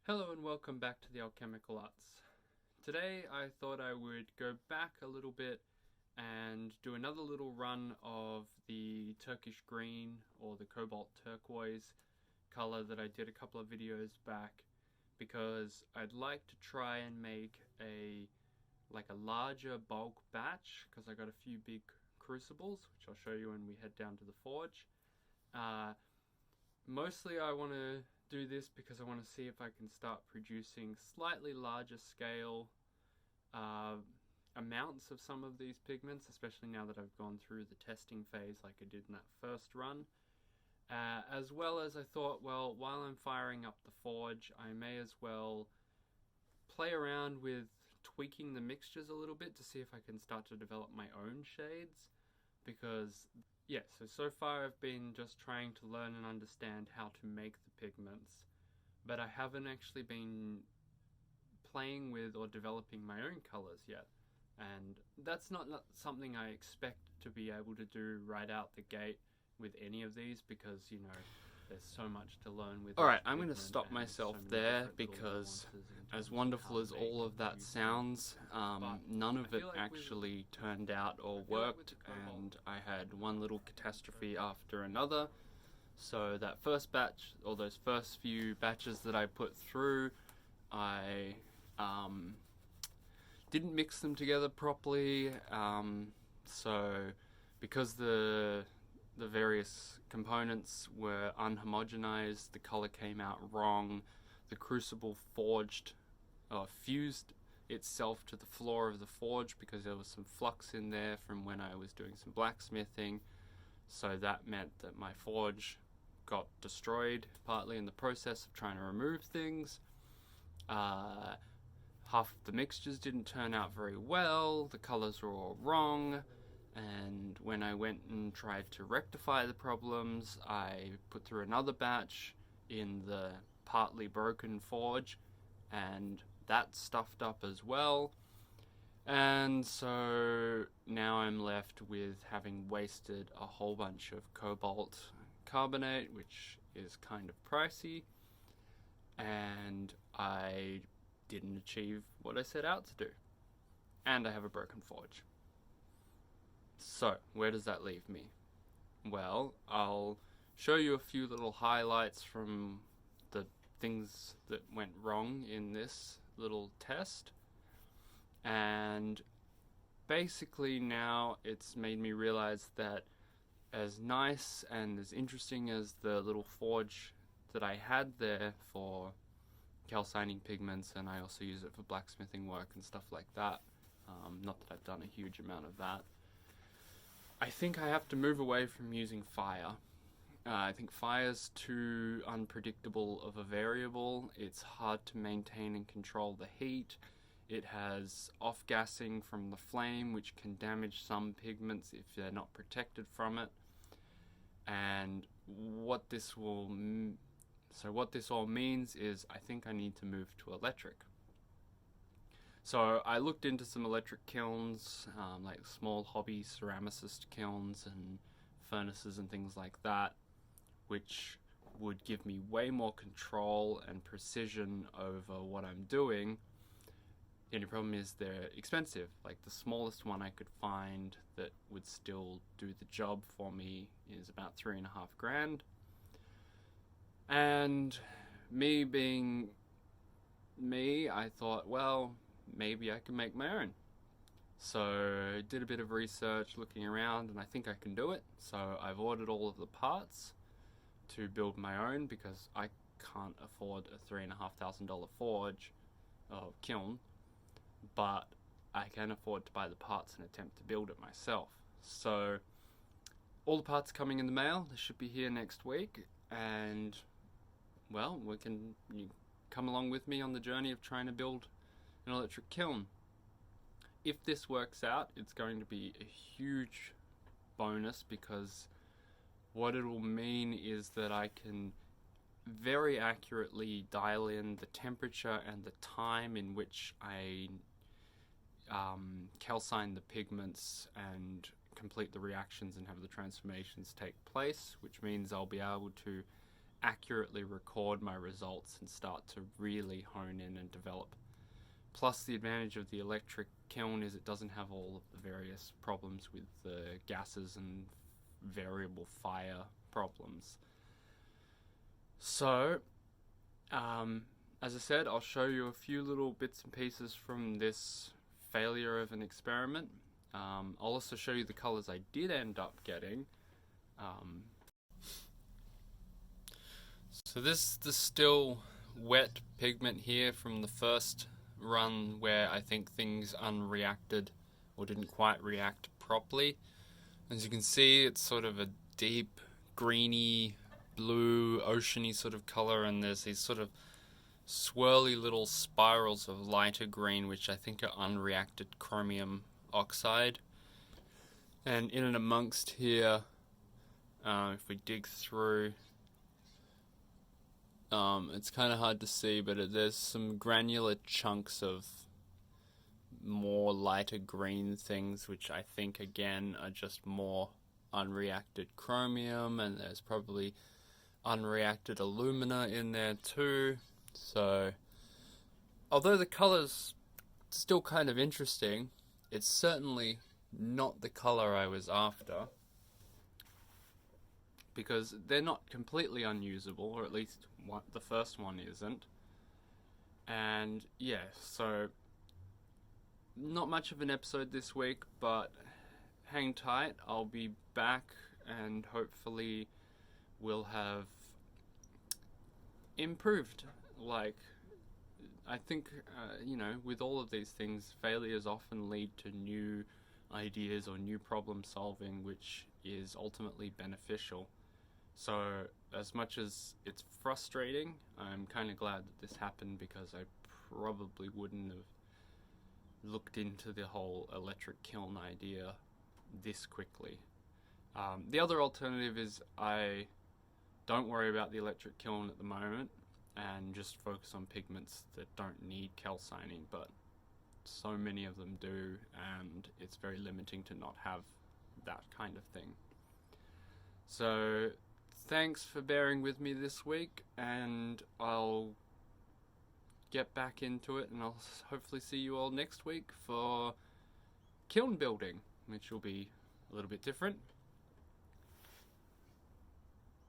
Hello and welcome back to the Alchemical Arts. Today I thought I would go back a little bit and do another little run of the Turkish green or the cobalt turquoise color that I did a couple of videos back, because I'd like to try and make a larger bulk batch, because I got a few big crucibles which I'll show you when we head down to the forge. Mostly I want to do this because I want to see if I can start producing slightly larger scale amounts of some of these pigments, especially now that I've gone through the testing phase like I did in that first run. As well as I thought, well, while I'm firing up the forge, I may as well play around with tweaking the mixtures a little bit to see if I can start to develop my own shades, because yeah, so far I've been just trying to learn and understand how to make the pigments, but I haven't actually been playing with or developing my own colors yet. And that's not something I expect to be able to do right out the gate with any of these, because, you know, there's so much to learn with. Alright, I'm going to stop myself there because, as wonderful as all of that sounds, none of it actually turned out or worked, and I had one little catastrophe after another. So that first batch, or those first few batches that I put through, I didn't mix them together properly, so because the various components were unhomogenized, the color came out wrong, the crucible fused itself to the floor of the forge because there was some flux in there from when I was doing some blacksmithing, so that meant that my forge got destroyed partly in the process of trying to remove things. Half of the mixtures didn't turn out very well, the colors were all wrong, and when I went and tried to rectify the problems, I put through another batch in the partly broken forge, and that stuffed up as well. And so now I'm left with having wasted a whole bunch of cobalt carbonate, which is kind of pricey, and I didn't achieve what I set out to do. And I have a broken forge. So, where does that leave me? Well, I'll show you a few little highlights from the things that went wrong in this little test. And basically now it's made me realize that as nice and as interesting as the little forge that I had there for calcining pigments, and I also use it for blacksmithing work and stuff like that, not that I've done a huge amount of that, I think I have to move away from using fire. I think fire's too unpredictable of a variable. It's hard to maintain and control the heat. It has off-gassing from the flame, which can damage some pigments if they're not protected from it. And what this all means is I think I need to move to electric. So I looked into some electric kilns, like small hobby ceramicist kilns and furnaces and things like that, which would give me way more control and precision over what I'm doing. The only problem is they're expensive. Like, the smallest one I could find that would still do the job for me is about $3,500. And me being me, I thought, well, maybe I can make my own. So did a bit of research looking around, and I think I can do it. So I've ordered all of the parts to build my own, because I can't afford a $3,500 forge or kiln, but I can afford to buy the parts and attempt to build it myself. So all the parts coming in the mail. They should be here next week, and well, you come along with me on the journey of trying to build an electric kiln. If this works out, it's going to be a huge bonus, because what it will mean is that I can very accurately dial in the temperature and the time in which I calcine the pigments and complete the reactions and have the transformations take place, which means I'll be able to accurately record my results and start to really hone in and develop. Plus, the advantage of the electric kiln is it doesn't have all of the various problems with the gases and variable fire problems. So, as I said, I'll show you a few little bits and pieces from this failure of an experiment. I'll also show you the colors I did end up getting. So this is the still wet pigment here from the first run where I think things unreacted or didn't quite react properly. As you can see, it's sort of a deep greeny blue oceany sort of color, and there's these sort of swirly little spirals of lighter green which I think are unreacted chromium oxide. And in and amongst here, if we dig through, it's kind of hard to see, but there's some granular chunks of more lighter green things, which I think again are just more unreacted chromium, and there's probably unreacted alumina in there too. So, although the color's still kind of interesting, it's certainly not the color I was after, because they're not completely unusable, or at least the first one isn't. And yeah, so not much of an episode this week, but hang tight, I'll be back and hopefully we'll have improved. Like, I think, with all of these things, failures often lead to new ideas or new problem solving, which is ultimately beneficial. So, as much as it's frustrating, I'm kind of glad that this happened, because I probably wouldn't have looked into the whole electric kiln idea this quickly. The other alternative is I don't worry about the electric kiln at the moment and just focus on pigments that don't need calcining, but so many of them do, and it's very limiting to not have that kind of thing. So thanks for bearing with me this week, and I'll get back into it, and I'll hopefully see you all next week for kiln building, which will be a little bit different.